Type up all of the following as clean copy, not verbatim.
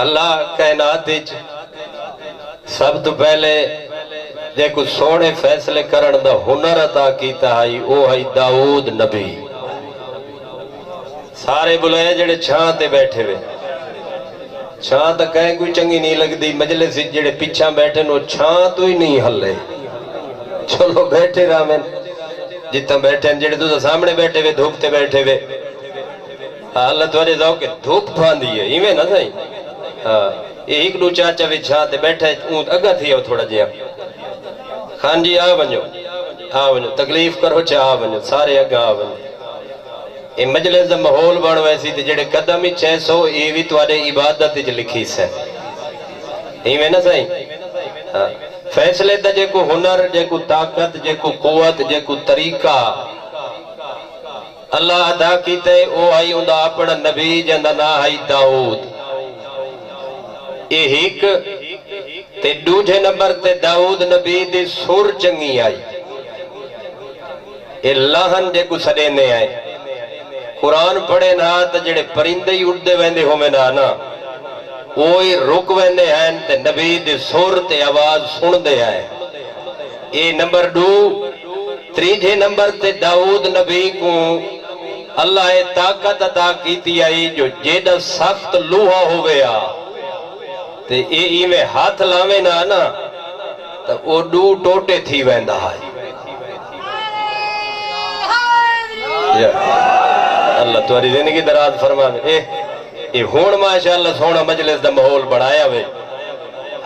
اللہ کائنات سب تو پہلے جے کو سونے فیصلے کرن دا ہنر عطا کیتا ہے او ہے داؤد نبی. سارے بلائے جڑے چھاں تے بیٹھے ہوئے، چھاں تا کہیں کوئی چنگی نہیں لگ دی، مجلس جڑے پیچھا بیٹھے نو چھاں تو ہی نہیں ہلے. چلو بیٹھے رامن جتنا بیٹھے ہیں، جڑے تو سامنے بیٹھے ہوئے دھوپ تے بیٹھے ہوئے، اللہ توارے ذوق کے دھوپ پھان دی ہے ایویں نہ سہی. یہ ایک دو چاچا بھی چھاں تے بیٹھے اونت اگا تھی ہو تھوڑا جیا. خان جی آ ونجو تکلیف کرو چاہ آ ونجو، سارے اگا آ ونجو. یہ مجلس دا ماحول بن ویسی تے جڑے قدم ہی 600 یہ بھی توارے عبادت جو لکھی سے ایویں نہ سہی. فیصلے دا جے کو ہنر، جے کو طاقت، جے کو قوت، جے کو طریقہ اللہ عطا کیتے او آئی اندہ اپنا نبی جندہ نا آئی داؤد. یہ ایک تے دوجھے نمبر تے داؤد نبی دی سور چنگی آئی. یہ لہن جے کو سڑینے آئے. قرآن پڑھے نا تا جڑے پرندے ہی اڑدے ویندے ہو میں نا وہی رک ویندے ہیں تے نبی دی سور تے آواز سن دے آئے. یہ نمبر دو. تریجھے نمبر تے داؤد نبی کو اللہ طاقت عطا کیتی آئی جو جیدہ سخت لوہا ہو گیا تے ای میں ہاتھ لاوے نا تو او دو ٹوٹے تھی ویندہ ہے. اللہ تمہاری زندگی دراز فرمانے. یہ ہون ماشاءاللہ سونا مجلس دا ماحول بڑھایا وے،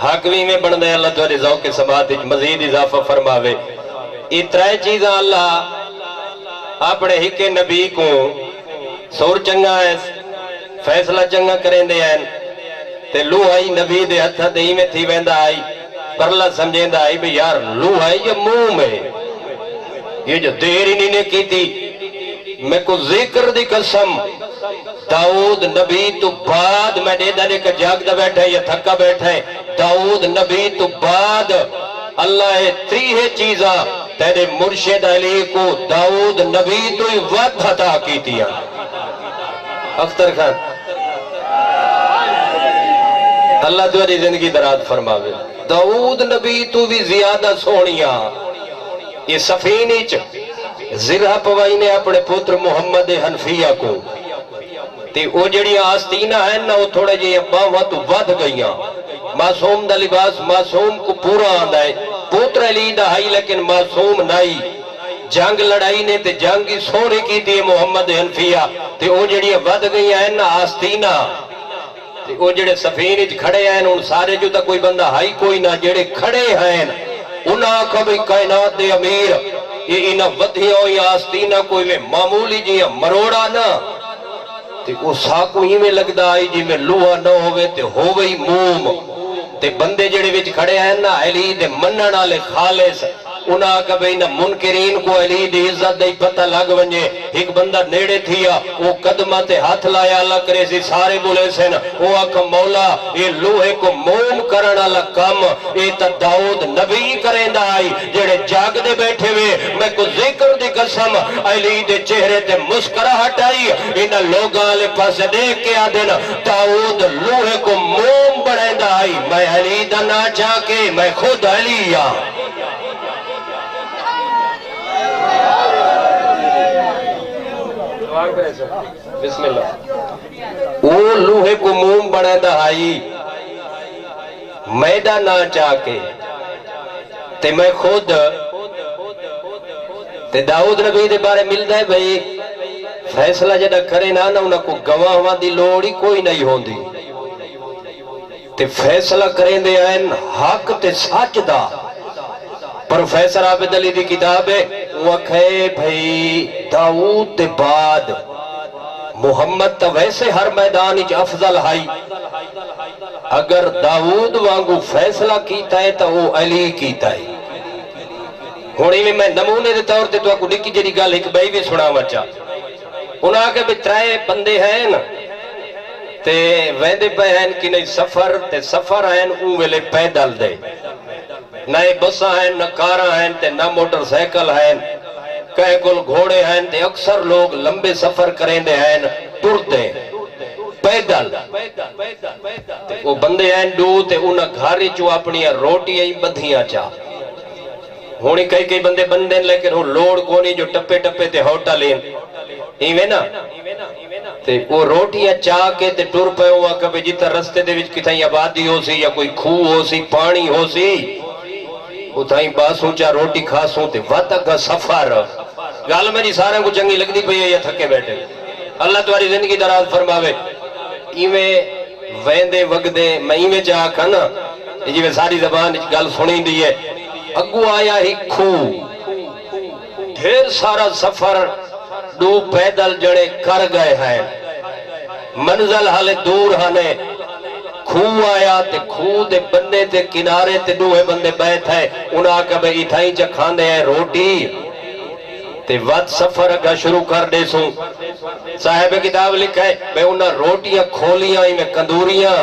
حقوی میں بن دے. اللہ تمہاری ذوق سماعت مزید اضافہ فرماوے. یہ ترائے چیزاں اللہ اپنے ہکے نبی کو سور چنگا ہے، فیصلہ چنگا کریں دے ہیں تے لوہائی نبی دے ہتھا دے میں تھی ویندہ آئی. پرلہ سمجھیں دا آئی بھی یار لوہائی یہ منہ میں یہ جو دیر ہی نہیں نے کی تھی. میں کو ذکر دی قسم داؤد نبی تو بعد میں دے دانے کا جاگ دا بیٹھا ہے یا تھکا بیٹھا ہے. داؤد نبی تو بعد اللہ تریہ چیزاں تیرے مرشد علی کو داؤد نبی تو ہی وقت عطا کی تھی. اختر خان اللہ تمہاری زندگی دراد فرماوے. داؤد نبی تو بھی زیادہ سونیاں. یہ سفینی زرہ پوائی نے اپنے پتر محمد حنفیہ کو تے او جڑی آستینہ ہیں نا وہ تھوڑے جی باہاں تو ود گئیاں. معصوم دا لباس معصوم کو پورا آندہ ہے. پوتر علی دا ہائی لیکن معصوم نائی. جنگ لڑائی نے تے جنگی سونے کی تھی محمد حنفیہ تے او جڑی ود گئیاں ہیں نا آستینہ تے او جڑے سفین کھڑے ہیں ان سارے جو تا کوئی بندہ ہائی کوئی نہ جڑے کھڑے ہیں انہاں کا بھی کائنات دے امیر یہ انہ ودھیاں یا آستینہ کوئی میں معمولی جی مروڑا نا تے او ساکو ہی میں لگدا آئی جی میں لوہا نہ ہوئے تے ہوئے موم تے بندے جڑے وچ کھڑے ہیں نا علی دے منن والے خالص انہاں کا بھئی نہ منکرین کو علی دی عزت دے پتہ لگ ونجے. ایک بندہ نیڑے تھیا وہ قدمہ تے ہاتھ لایا اللہ کرے سی سارے بولے سن وہ آکھا مولا یہ لوہے کو موم کرنا لکم یہ تا داؤد نبی کریں دا آئی جڑے جاگ دے بیٹھے ہوئے. میں کو ذکر دی قسم علی دے چہرے تے مسکرہ ہٹائی انہا لوگاں لے پاس دیکھ کے آدھن داؤد لوہے کو موم بڑھیں دا آئی. میں علی دا نہ چاہ کے میں خود علی بسم اللہ. وہ لوہے کو موم بڑھے دا آئی میدہ نہ چاہ کے تے میں خود تے داؤد نبی دے بارے مل دے بھئی فیصلہ جڑا کرے نا انہاں کو گواہاں دی لوڑی کوئی نہیں ہوندی تے فیصلہ کریں دے ہیں حق تے سچ دا. پروفیسر عابد علی دی کتاب ہے وہ کہے بھئی داؤد تے بعد محمد تا ویسے ہر میدان اچ افضل ہائی. اگر داؤد وانگو فیصلہ کیتا ہے تو وہ علی کیتا ہے. ہونی میں نمونے دے طور تے تو آپ کو نکی جڑی گال ایک بھائی بھی سنا مچا. انہاں کے بھی ترائے بندے ہیں نا تے ویندے پہ ہیں کہ نہیں سفر تے سفر ہیں اون ویلے پیدل دے نہ بساں ہیں نہ کاراں ہیں تے نہ موٹر سائیکل ہیں کہے کل گھوڑے ہیں تے اکثر لوگ لمبے سفر کریں دے ہیں ٹر دے پیدل وہ بندے ہیں دو تے انہاں گھر چو اپنی روٹیاں ہی بدھیاں چاہ ہونی کئی بندے بندے لیکن وہ لوڑ کونی جو ٹپے ٹپے تے ہوٹا لین ایویں نا تے وہ روٹیاں چاہ کے تے ٹر پے ہوا کبھی جتا رستے دے وچ کتھائیں آبادی ہو سی یا کوئی کھو ہو سی پانی ہو سی اتھائیں باسوں چاہ روٹی کھاسوں تے وقت کا سفر گال میری سارے کو چنگی لگ دی پئی ہے یا تھکے بیٹھے اللہ تمہاری زندگی دراز فرماوے ایویں ویندے وگدے میں ایویں چاہ کھانا جی میں ساری زبان گل سنی دی ہے اگو آیا ہی کھو ڈھیر سارا سفر دو پیدل جڑے کر گئے ہیں منزل حالے دور ہنے کھو آیا تے کھو دے بندے تے کنارے تے دوہے بندے بیٹھ ہے انہاں کبھے اتھائیں چا کھاندے ہیں روٹی تے وقت سفر کا شروع کر دے سوں صاحب کتاب لکھا ہے میں انہاں روٹیاں کھولیاں ہی میں کندوریاں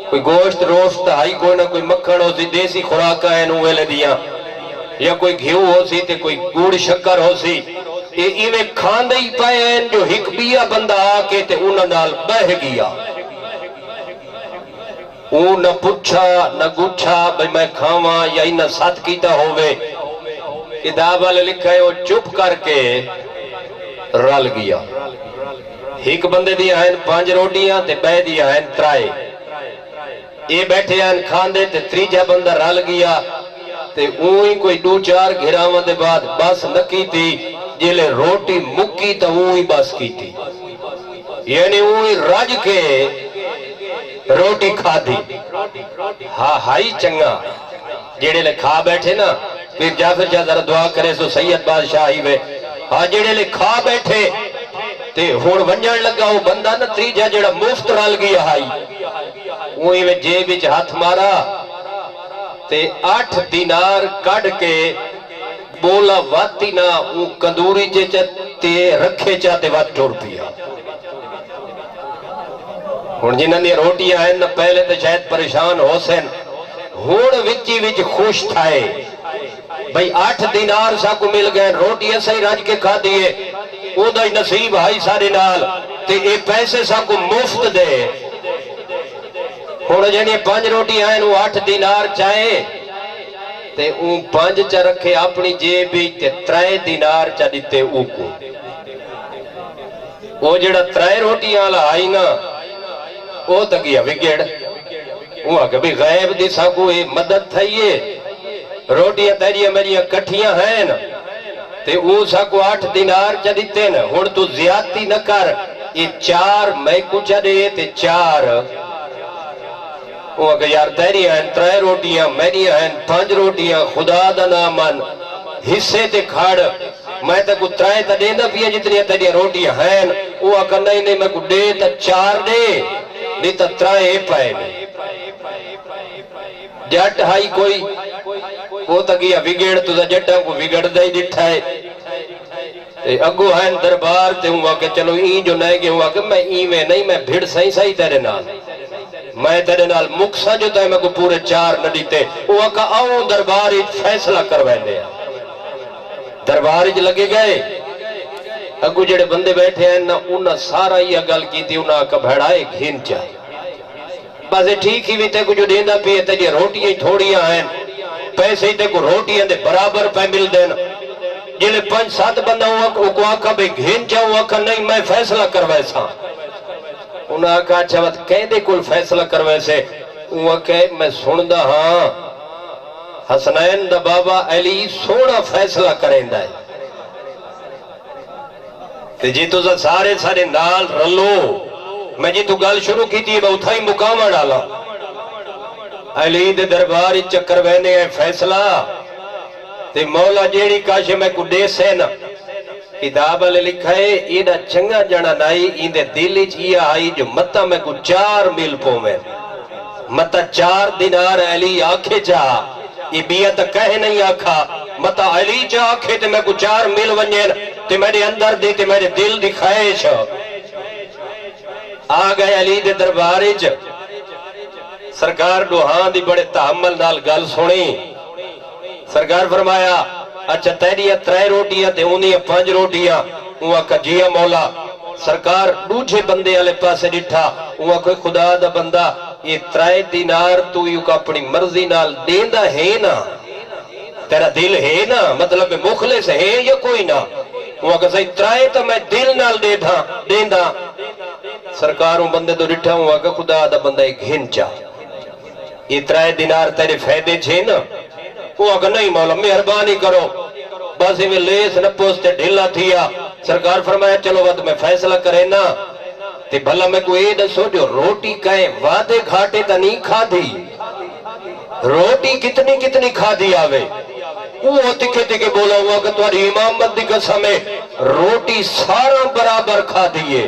کوئی گوشت روشت ہائی کوئی نہ کوئی مکھن ہو سی دیسی خوراکہ ہیں نوے لے دیا یا کوئی گھیو ہو سی تے کوئی گوڑ شکر ہو سی ایویں کھاندے ہی پائے ہیں جو ہک بیا بندہ آکے تے انہاں نال بہ گیا نہ پچھا نہ گچھا بھئی میں کھاواں یا انہاں ساتھ کیتا ہوئے کتاب والے لکھا ہے وہ چپ کر کے رل گیا ایک بندے دیا ہیں 5 روٹیاں تے بے دیا ہیں 3 اے بیٹھے ہیں کھاندے تے تریجہ بندہ رل گیا تے اوہی کوئی 2-4 گھراواں دے بعد بس نکی تھی جلے روٹی مکی تا اوہی بس کی تھی یعنی اوہی رج کے روٹی کھا دی ہاں ہائی چنگا جیڑے لے کھا بیٹھے نا پھر جعفر شاہ ذرا دعا کرے سو سید بادشاہ ہی وے ہاں جیڑے لے کھا بیٹھے تے ہوڑ ونجن لگا وہ بندہ نا تریجہ جیڑا مفت رل گیا ہائی وہی میں جیب وچ ہاتھ مارا تے 8 دینار کڑ کے بولا واتی نا وہ کندوری تے رکھے چاہتے وات ٹوڑ پیا ہون جنہاں دی روٹیاں ہیں نا پہلے تے شاید پریشان ہو سن ہون وچی وچ خوش تھائے بھئی 8 دینار سا کو مل گئے روٹی ایسا ہی راج کے کھا دیئے او دا نصیب ہائی سارے نال تے اے پیسے سا کو مفت دے ہون جنہی 5 روٹی ہیں وہ 8 دینار چاہے تے اون 5 چا رکھے اپنی جیبی تے 3 دینار چا دیتے او کو وہ جڑا 3 روٹیاں آئی نا وہ تکیا وگڑ وہ کبھی غیب دی ساکو مدد تھائیے روٹیاں تیریاں میریاں کٹھیاں ہیں تے وہ ساکو 8 دینار چا دیتے نا ہون تو زیادتی نہ کر یہ 4 میں کچھ دے تے 4 وہ کہ یار تیریاں ہیں 3 روٹیاں میریاں ہیں 5 روٹیاں خدا دا نامن حصے تے کھاڑ میں تے کو 3 تا دے نہ پیا جتنی تیریاں روٹیاں ہیں وہ کہ نہیں میں کو دے تا 4 دے نہیں تا 3 پائے نہیں جٹ ہائی کوئی وہ تکیا وگڑ تو دا جٹا کو وگڑ دا ہی دٹھا ہے اگو ہیں دربار تے ہوا کہ چلو این جو نئے گے ہوا کہ میں ایویں نہیں میں بھیڑ سہی تیرے نال میں تیرے نال مکسا جو تا ہے میں کو پورے 4 نہ دیتے ہوا کہ آؤں دربار فیصلہ کروائے لے دربار لگے گئے اگو جڑے بندے بیٹھے ہیں نا انہاں سارا ہی اگل کی تھی انہاں کا بھڑائے گھن چاہے بس ٹھیک ہی بھی تے کو جو دیندہ پیے تے روٹیاں ہی تھوڑیاں ہیں پیسے ہی تے کو روٹیاں دے برابر پہ مل دینا جلے 5-7 بندہ کو آکا بے گھن چاہوں آکا نہیں میں فیصلہ کروائے سا انہاں آکا اچھا بات کہیں دے کل فیصلہ کروائے سے انہاں کہے میں سندہ ہاں حسنین دا بابا علی سونا فیصلہ کریں دا ہے تے جی تو سارے نال رلو میں جی تو گل شروع کی تھی میں اتھائی مقامہ ڈالا علی دے دربار چکر بہنے ہیں فیصلہ تے مولا جیڑی کاشے میں کو دے سینا کتاب علی لکھا ہے ایڈا چنگا جانا نائی این دے دلی چیا آئی جو مطا میں کو 4 میل پو میں مطا 4 دینار علی آکھے چاہ یہ بیعت کہے نہیں آکھا مطا علی چاہ آکھے تے میں کو 4 میل ونجین تے میرے اندر دی تے میرے دل دی خواہش آگئے علی دے درباری چ سرکار دوہاں دی بڑے تحمل نال گل سنی سرکار فرمایا اچھا تیریاں 3 روٹیاں تے انہی 5 روٹیاں وہ آکا جیا مولا سرکار دوجے بندے والے پاسے ڈٹھا وہ کوئی خدا دا بندہ یہ 3 دینار تو یوں کا اپنی مرضی نال دیندا ہے نا تیرا دل ہے نا مطلب مخلص ہے یا کوئی نہ وہ کہ صحیح 3 تو میں دل نال دیندا سرکاروں بندے تو ڈٹھا ہوا کہ خدا دا بندہ ایک گھنچا یہ 3 دینار تیرے فائدے چھے نا وہ کہ نہیں مولا مہربانی کرو بس میں لیس نہ پوستے ڈھلا تھیا سرکار فرمایا چلو وقت میں فیصلہ کرے نا تے بھلا میں کوئی اے دسو جو روٹی کہیں وعدے گھاٹے تا نہیں کھا دی روٹی کتنی کھا دی آوے وہ تکے تکے بولا ہوا کہ تمہاری امامت دی قسم ہے روٹی سارا برابر کھا دیئے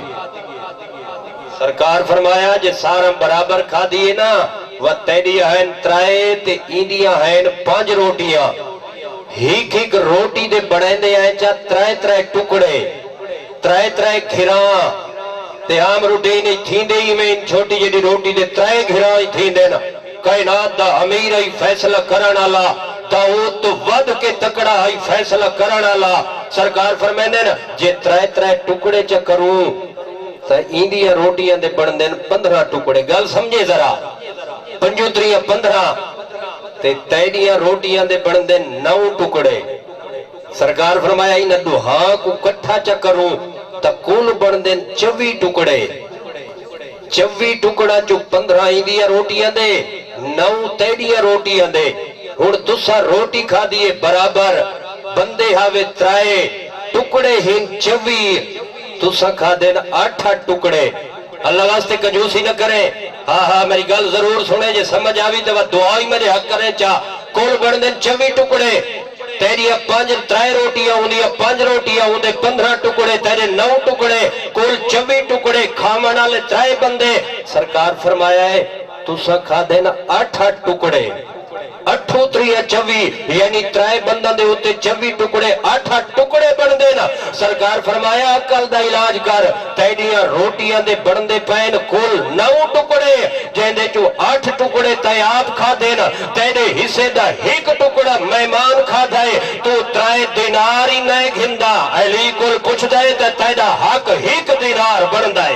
سرکار فرمایا جے سارا برابر کھا دیئے نا وہ تیڑیاں ہیں 3 تے ایندیاں ہیں 5 روٹیاں ایک روٹی دے بڑھیں دے آئیں چاہ 3 ٹکڑے 3 گھراں تے عام روٹی نہیں تھیں دے ہی میں چھوٹی جڑی روٹی دے 3 گھراں ہی تھیں دے نا کائنات دا امیر ہی فیصلہ کرنا لا داؤد تو ود کے تکڑا ہی فیصلہ کرنا لا سرکار فرمائنے نا جے 3 ٹکڑے چا کروں تا ایندیاں روٹیاں دے بڑھن دے 15 ٹکڑے گل سمجھے ذرا 15 تے تیڑیاں روٹیاں دے بڑھن دے 9 ٹکڑے سرکار فرمایا ہی نہ دوہاں کو کٹھا چا کروں تا کل بڑھن دے 24 ٹکڑے 24 ٹکڑا جو 15 ایندیاں روٹیاں دے 9 تیڑیاں روٹیاں دے ہن تسا روٹی کھا دیئے برابر بندے ہاوے 3 ٹکڑے ہن 24 تسا کھا دینا 8 ٹکڑے اللہ واسطے کنجوسی نہ کریں ہاں میری گل ضرور سنے جے سمجھ آوی تو دعائی میرے حق کریں چاہ کل بڑھ دیں 24 ٹکڑے تیریاں 3 روٹیاں انہیں 5 روٹیاں انہیں 15 ٹکڑے تیرے 9 ٹکڑے کل 24 ٹکڑے کھامنا لے 3 بندے سرکار فرمایا ہے تسا کھا دینا 8 ٹکڑے 8 3 24 یعنی 3 بندوں دے ہوتے 24 ٹکڑے 8 ٹکڑے بن دینا سرکار فرمایا عقل دا علاج کر تیڑیاں روٹیاں دے بن دے پین کل 9 ٹکڑے جہن دے چو 8 ٹکڑے تے آپ کھا دینا تیڑے حصے دا 1 ٹکڑا مہمان کھا دائے تو 3 دینار ہی نئے گھندا علی کل پوچھ دائے تے تیڑا حق 1 دینار بن دائے